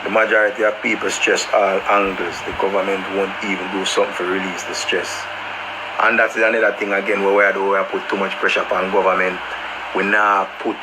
The majority of people stress all angles. The government won't even do something to release the stress. And that's another thing again where we put too much pressure upon government. We now put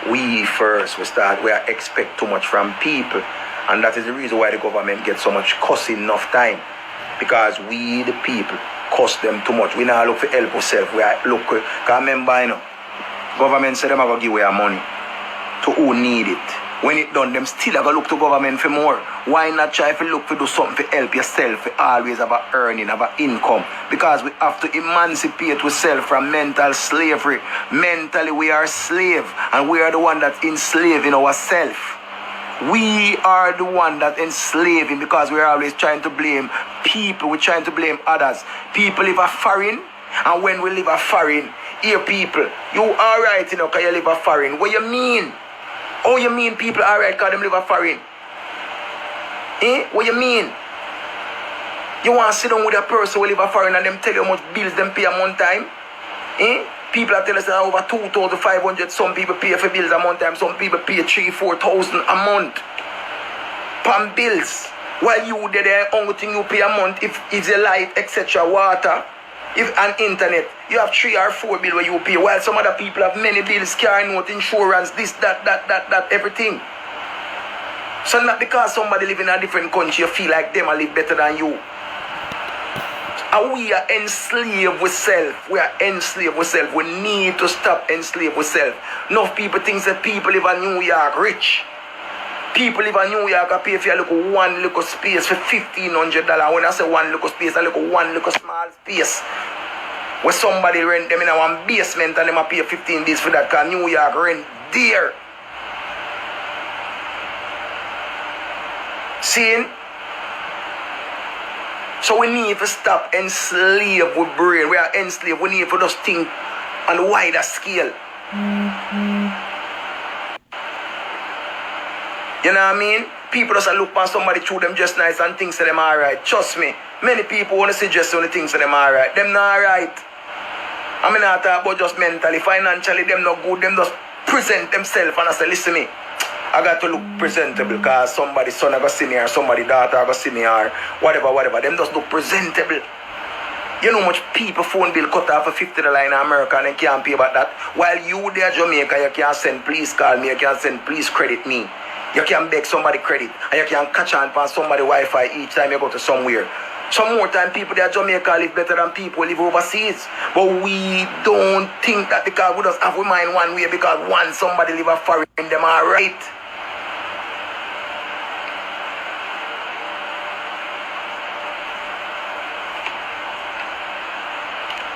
we first. We expect too much from people. And that is the reason why the government gets so much cussing enough time. Because we, the people, cuss them too much. We now look for help ourselves. We look, because remember, government said them are going to give away money to who need it. When it done, them still are going to look to government for more. Why not try to look for do something to help yourself, to always have an earning, have an income? Because we have to emancipate ourselves from mental slavery. Mentally, we are slave, and we are the one that's enslaving ourselves. We are the one that enslaving because we're always trying to blame people. We're trying to blame others. People live a foreign, and when we live a foreign, here people, you alright, because you live a foreign. What you mean? Oh, you mean people alright because them live a foreign? What you mean? You want to sit down with a person who live a foreign and them tell you how much bills them pay a month time? People are telling us that over 2,500, some people pay for bills a month time, some people pay 3,000-4,000 a month. Pam bills. While you there, the only thing you pay a month if the light, etc., water, if and internet, you have 3 or 4 bills where you pay, while some other people have many bills, car note, insurance, this, that, everything. So not because somebody live in a different country, you feel like them live better than you. And we are enslaved with self. We are enslaved with self. We need to stop enslaved with self. Enough people think that people live in New York rich. People live in New York and pay for a one little space for $1,500. When I say one little space, I look one little small space. Where somebody rent them in a one basement and them a pay 15 days for that because New York rent dear. Seeing? So we need to stop enslaved with brain. We are enslaved. We need to just think on a wider scale. You know what I mean? People just look at somebody through them just nice and think to them alright. Trust me. Many people want to suggest only things to them alright. Them not alright. I mean not talk about just mentally, financially, them not good. Them just present themselves and I say, listen me. I got to look presentable because somebody's son I got see me or somebody's daughter I got see me or whatever. Them just look presentable. You know how much people phone bill cut off for $50 in America and they can't pay about that. While you there Jamaica, you can send please call me, you can send please credit me. You can beg somebody credit and you can catch on for somebody Wi-Fi each time you go to somewhere. Some more time people there Jamaica live better than people live overseas. But we don't think that because we just have we mind one way because one somebody live a foreign them alright.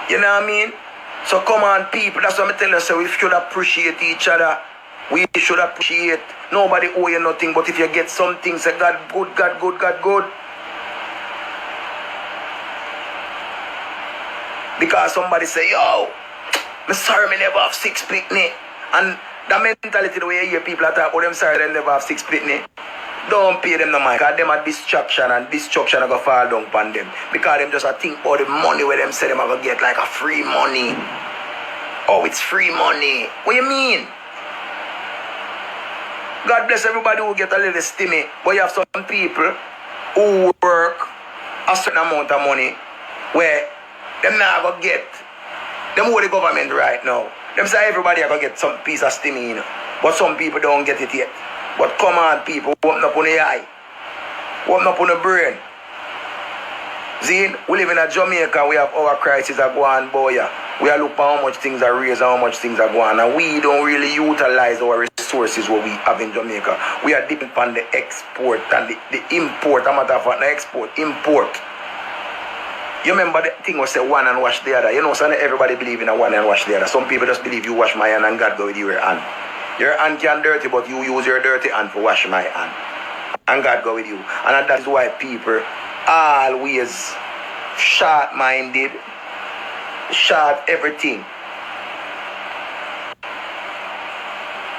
You know what I mean? So come on people, that's what I'm telling you. So we should appreciate each other. We should appreciate. Nobody owe you nothing, but if you get something, say God good, God good, God good. Because somebody say, yo, I'm sorry me never have 6 picnic. And the mentality the way you hear people talk about them sorry they never have 6 picnic. Don't pay them no mind, because them a distraction and destruction are going to fall down upon them. Because them just a think about the money where them say them are going to get like a free money. Oh, it's free money. What you mean? God bless everybody who get a little stimmy. But you have some people who work a certain amount of money where them not going to get. Them owe the government right now. Them say everybody are going to get some piece of stimmy, you know. But some people don't get it yet. But come on, people, open up on the eye. Open up on the brain. See, we live in a Jamaica, we have our crisis that go on, boy. We are looking at how much things are raised and how much things are going on. And we don't really utilize our resources what we have in Jamaica. We are dependent on the export and the import. I'm not talking about the export, import. You remember the thing was say one and wash the other. You know, so not everybody believe in a one and wash the other. Some people just believe you wash my hand and God go with your hand. Your hand can dirty, but you use your dirty hand to wash my hand. And God go with you. And that's why people always short-minded, short everything.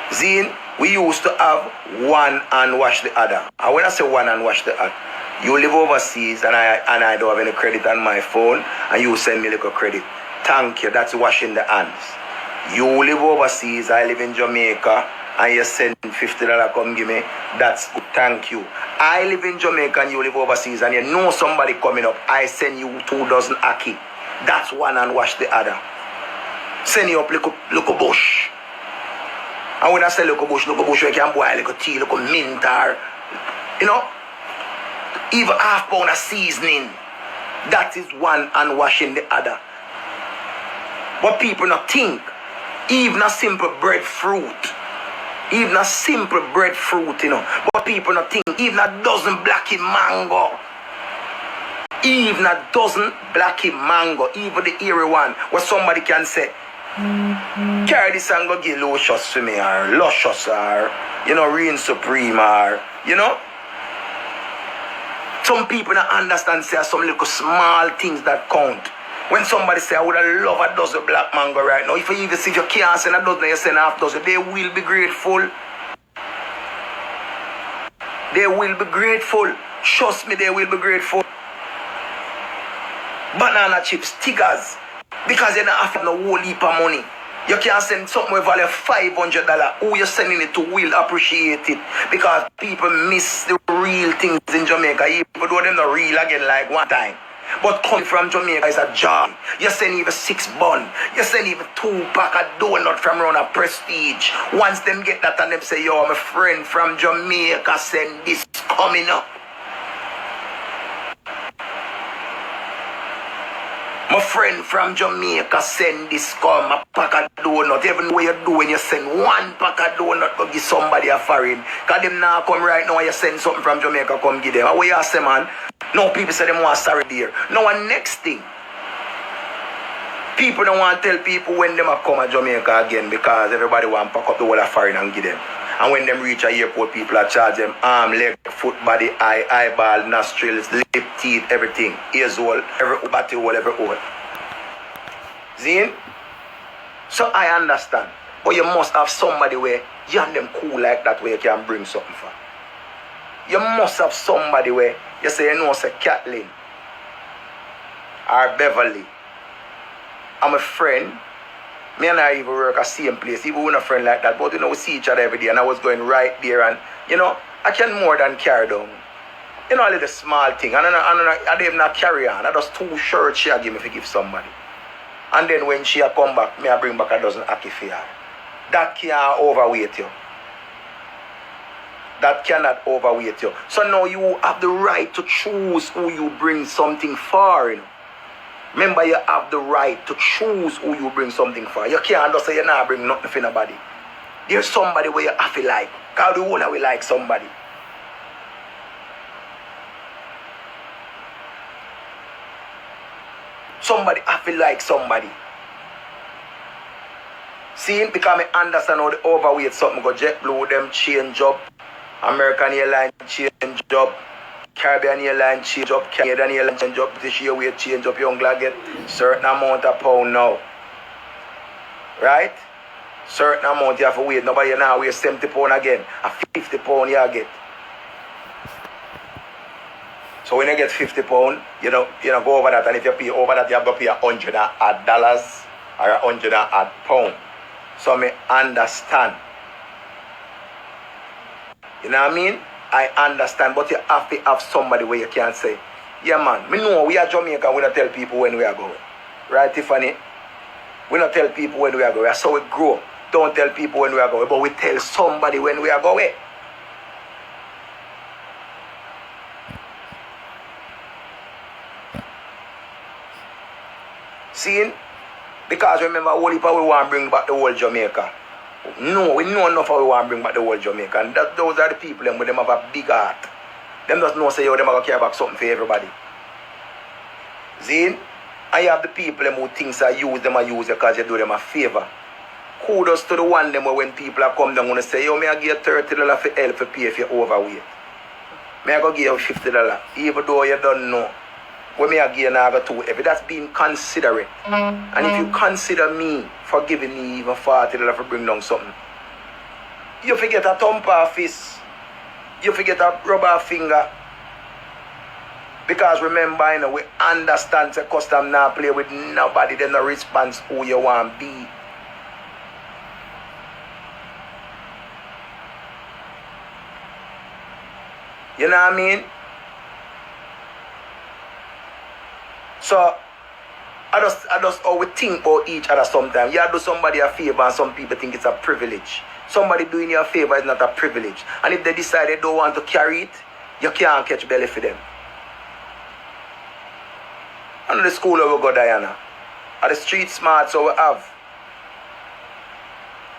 Zine, we used to have one and wash the other. And when I say one and wash the other, you live overseas and I don't have any credit on my phone and you send me a little credit. Thank you, that's washing the hands. You live overseas, I live in Jamaica, and you send $50 come give me, that's good, thank you. I live in Jamaica and you live overseas and you know somebody coming up, I send you 2 dozen ackee. That's one and wash the other. Send you up look bush. And when I say look bush, you can boil look tea, look mint or, you know, even half pound of seasoning. That is one and washing the other. But people not think, even a simple breadfruit, you know, but people not think, even a dozen blacky mango, even the eerie one, where somebody can say, carry this and go get luscious to me, or luscious, or, you know, reign supreme, or, you know. Some people don't understand, say, some little small things that count. When somebody say, I would have loved a dozen black mango right now, if you even see if you can't send a dozen, you send half dozen, they will be grateful. They will be grateful. Trust me, they will be grateful. Banana chips, stickers, because you don't have no whole heap of money. You can send something with value $500. Who you sending it to will appreciate it. Because people miss the real things in Jamaica. Even though them not real again like one time. But coming from Jamaica is a joy. You send even 6 bun. You send even 2 pack of donut from around a Prestige. Once them get that and them say, yo, I'm a friend from Jamaica, send this coming up. My friend from Jamaica send this come, a pack of donut. Even what you do when you send 1 pack of donut to give somebody a foreign. Because them now come right now and you send something from Jamaica, come give them. And what you say, man? No, people say them want sorry there. Now, and next thing, people don't want to tell people when them have come to Jamaica again because everybody want to pack up the whole of foreign and give them. And when them reach a airport, people are charge them arm, leg, foot, body, eye, eyeball, nostrils, lip, teeth, everything. Ears hole, every body hole, every hole. See? So I understand. But you must have somebody where you have them cool like that where you can bring something for. You must have somebody where you say, you know, say Kathleen or Beverly. I'm a friend. Me and I even work at the same place, even with a friend like that. But, you know, we see each other every day. And I was going right there. And, you know, I can more than carry down. You know, a little small thing. And I didn't not carry on. I just 2 shirts she give me to give somebody. And then when she come back, me I bring back a dozen ackee for her. That can't overweight you. That cannot overweight you. So now you have the right to choose who you bring something for, you know. Remember, you have the right to choose who you bring something for. You can't just say you're not bring nothing for nobody. There's somebody where you have to like. Because the owner will like somebody. Somebody have to like somebody. See, because I understand how the overweight something go. JetBlue, them change up. American Airlines change up. Caribbean Airlines change up, Canadian Airlines change up, British Airways change up, young lad get certain amount of pound now. Right? Certain amount you have to wait. Nobody now weigh 70 pound again. A 50 pound you get. So when you get 50 pound, you know go over that, and if you pay over that, you have to pay $100 or $100 pound. So me understand. You know what I mean? I understand, but you have to have somebody where you can say, yeah man, me know we are Jamaica, we don't tell people when we are going. Right, Tiffany? We don't tell people when we are going. That's how we grow. Don't tell people when we are going, but we tell somebody when we are going. See? Because remember, all people we want to bring back the whole Jamaica. No, we know enough how we want to bring back the whole Jamaica. And those are the people them with them have a big heart. Them just know say, yo, them are going to care about something for everybody. See? And you have the people them who thinks I use them because you do them a favor. Kudos to the one them when people are come down and say, yo, may I give you $30 for help for pay if you're overweight. May I go give you $50, even though you don't know. When me again I go to if that's being considerate. And if you consider me for giving me even $40 for bring down something, you forget a thump off fist, you forget a rubber finger. Because remember, you know, we understand the custom now play with nobody, then no response who you want to be. You know what I mean? So, I just always think about each other sometimes. You do somebody a favor and some people think it's a privilege. Somebody doing you a favor is not a privilege. And if they decide they don't want to carry it, you can't catch belly for them. And the school where we go, Diana. At the street smart, so we have.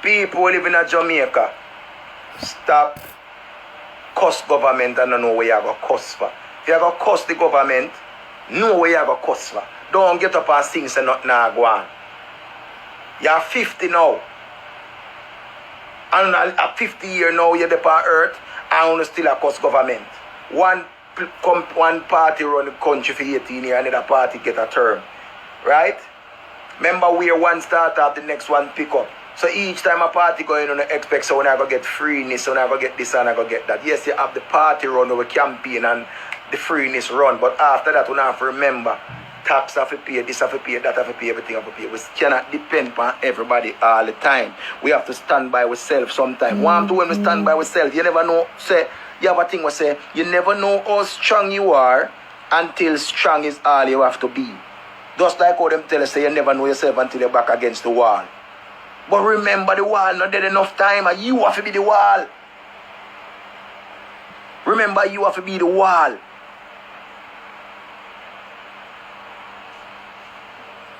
People who live in Jamaica, stop cuss government and don't know where you're going to cuss for. If you're going to cuss the government, know where you're going to cuss for. Don't get up and sing say nothing now go on. You're 50 now. And at 50 years now you're there on earth and you still a cuss government. One party run the country for 18 years, another party get a term. Right? Remember where one start off, the next one pick up. So each time a party going on, expect so when I go get freeness, so when I go get this and I go get that. Yes, you have the party run over campaign and the freeness run, but after that we have to remember tax have to pay, this have to pay, that have to pay, everything have to pay. We cannot depend on everybody all the time. We have to stand by ourselves sometimes. One, two, when we stand by ourselves, you never know, say, you have a thing we say, you never know how strong you are until strong is all you have to be. Just like how them tell us, say, you never know yourself until you're back against the wall. But remember the wall, not dead enough time, and you have to be the wall. Remember, you have to be the wall.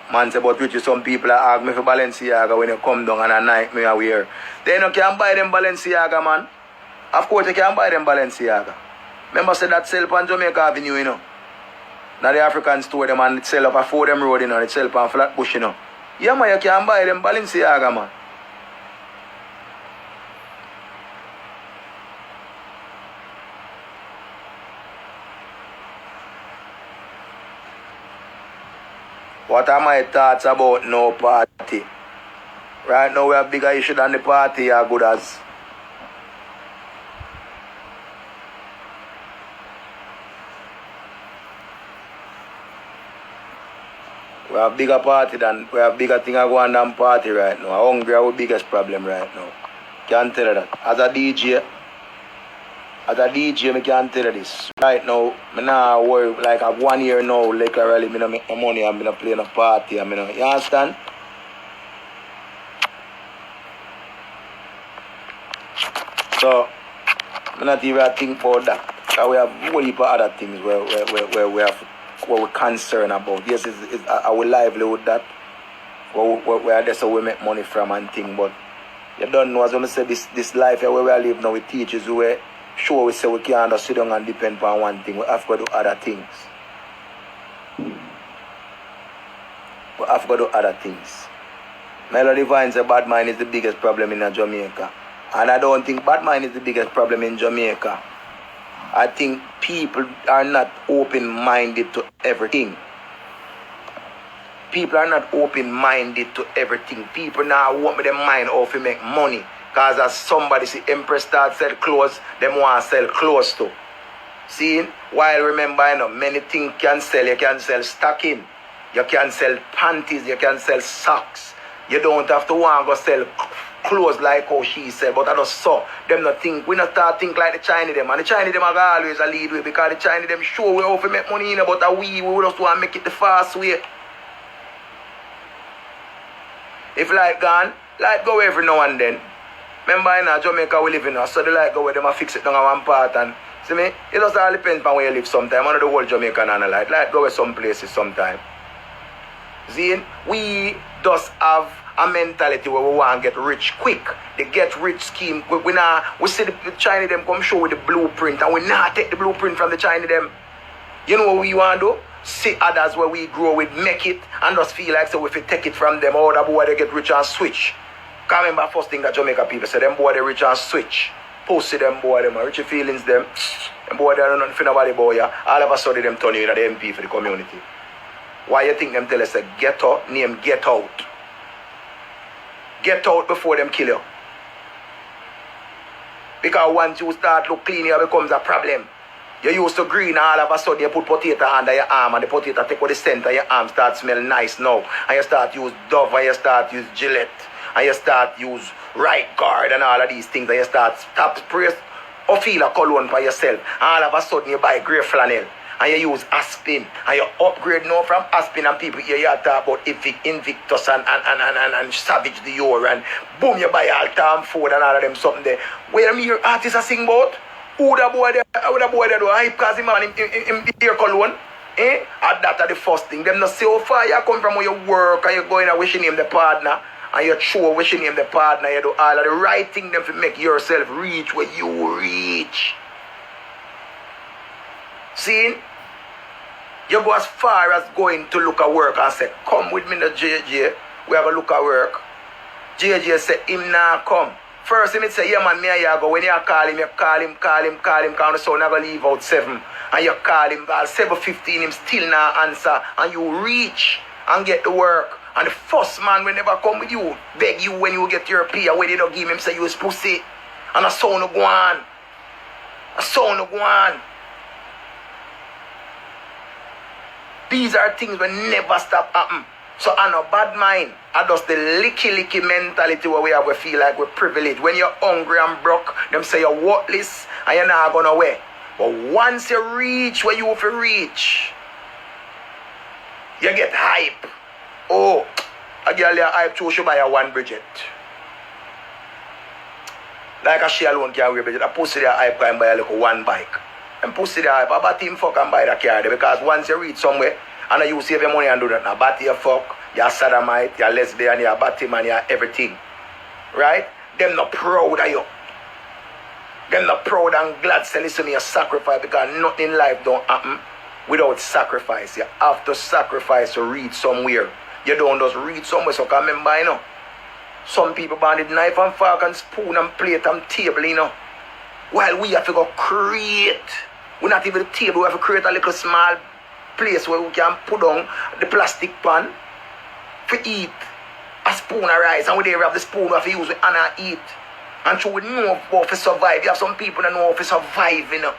Man say, but Richie, some people ask me for Balenciaga when you come down and a night me wear. They no can buy them Balenciaga, man. Of course you can buy them Balenciaga. Remember say that sell on Jamaica Avenue, you know. Now the African store them and it sell up a 4 them road, you know, it sell on Flatbush, you know. Yeah, man, you can buy them Balenciaga, man. What are my thoughts about no party? Right now we have bigger issue than the party are good as. We have bigger party than, we have bigger thing going than party right now. Hungry is our biggest problem right now. Can't tell you that. As a DJ, I can't tell you this. Right now, I now work like I have 1 year now, literally, I make my money and I play in a party. You understand? So, I'm not even think about that. We have a whole heap of other things where we're concerned about. Yes, it's our livelihood that where that's how we make money from and thing. But you don't know, as I say, this life where we live now, with teachers who sure we say we can't just sit down and depend on one thing. We have to do other things. We have to do other things. Melody Vine says bad mind is the biggest problem in Jamaica. And I don't think bad mind is the biggest problem in Jamaica. I think people are not open-minded to everything. People are not open-minded to everything. People now want me their mind how to make money. Because as somebody see Empress start sell clothes, them want to sell clothes too. See? While remember, you know, many things can sell. You can sell stocking. You can sell panties. You can sell socks. You don't have to want to go sell clothes like how she said. But I just saw them not think. We not start think like the Chinese them. And the Chinese them are always a lead way. Because the Chinese them show we how to make money in. But we just want to make it the fast way. If light gone, light go every now and then. Remember in Jamaica we live in, so the light go where them fix it down at one part and see me, it just all depends on where you live sometimes. One of the whole Jamaica and the light go where some places sometimes. See, we just have a mentality where we want to get rich quick. The get rich scheme. We see the Chinese them come show with the blueprint and we not take the blueprint from the Chinese them. You know what we want to do? See others where we grow with, make it and just feel like so if we take it from them, all the boy they get rich and switch. Can't remember first thing that Jamaica people say, them boy they rich and switch. Post them boy them, Richie feelings them boy they don't know nothing about the boy, yeah. All of a sudden them turn you into the MP for the community. Why you think them tell us a get out, name get out? Get out before them kill you. Because once you start look clean, it becomes a problem. You used to green, all of a sudden you put potato under your arm and the potato take out the center of your arm, start smell nice now. And you start use Dove and you start use Gillette. And you start use right guard and all of these things and you start stop spray or feel a cologne for yourself, and all of a sudden you buy grey flannel, and you use Aspin, and you upgrade now from Aspin, and people hear you talk about Invictus and Savage Dior, and boom, you buy all Tom Ford and all of them something there. Where me hear artists are sing about? Who the boy there do hype cause him and him hear cologne? And that are the first thing. Them not say how far you come from where you work, and you going and wishing him the partner, and you show wishing him the partner, you do all of the right thing them to make yourself reach where you reach. See? You go as far as going to look at work and say, come with me to JJ, we have a look at work. JJ said, him now come. First him say, yeah man, me and you go. When you call him, cause the son never leave out 7. And you call him, at 7:15, him still not answer. And you reach and get the work. And the first man will never come with you, beg you when you get your pay, when you don't give him, say you is pussy. And a son no go on. A son no go on. These are things will never stop happen. So I know bad mind. I just the licky mentality where we have, we feel like we're privileged. When you're hungry and broke, them say you're worthless and you're not going away. But once you reach where you have to reach, you get hype. Oh, a girl you hype too, she buy a one Bridget. Like a she alone can wear Bridget. A pussy that hype can buy a little one bike. And pussy that hype, a batty him fuck and buy that car there. Because once you reach somewhere, and you save your money and do that. Now batty you fuck, you're sodomite, you're lesbian, you're batty man, you're everything. Right? Them not proud of you. Them not proud and glad to listen to your sacrifice, because nothing in life don't happen without sacrifice. You have to sacrifice to reach somewhere. You don't just reach somewhere, so can remember, you know. Some people banded knife and fork and spoon and plate and table, you know. While we have to go create. We're not even the table, we have to create a little small place where we can put on the plastic pan for eat a spoon of rice, and we there have the spoon we have to use it and eat. And so we know how to survive. You have some people that know how to survive, you know.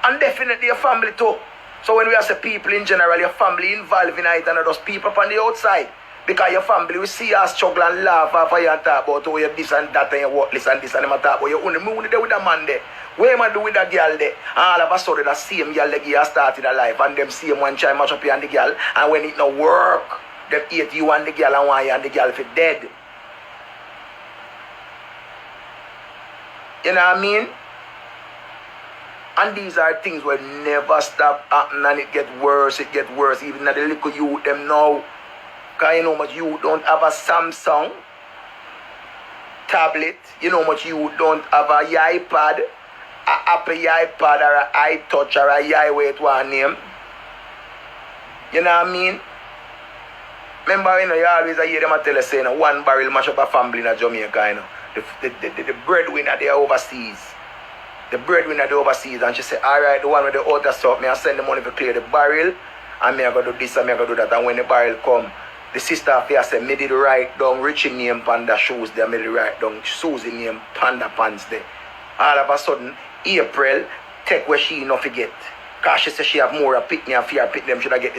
And definitely your family too. So when we have say people in general, your family involved in it, and not just people from the outside. Because your family will see you struggle and laugh after you and talk about how you're this and that and you're worthless and this and them talk about you only move there with a man there. What am I do with that girl there? And all of a sudden that same girl there started a life, and them same one child match up you and the girl, and when it no work, them hate you and the girl and want you and the girl for dead. You know what I mean? And these are things will never stop happening, and it get worse, even at the little youth them now. Because you know much you don't have a Samsung tablet, you know much you don't have a iPad, a Apple iPad or a iTouch or a iWay to one name. You know what I mean? Remember, you know, you always hear them tell us saying, one barrel mash up a family in Jamaica, you know. The breadwinner they are overseas. The breadwinner they overseas, and she say, alright, the one with the outer stuff, me I send the money to clear the barrel, and me I go do this and me I go do that, and when the barrel come, the sister of here said, me did write down Richie name panda shoes there, me did write down Susie name panda pants there. All of a sudden, April, take where she not forget. Because she said she have more a pick me and fear pick them, should I get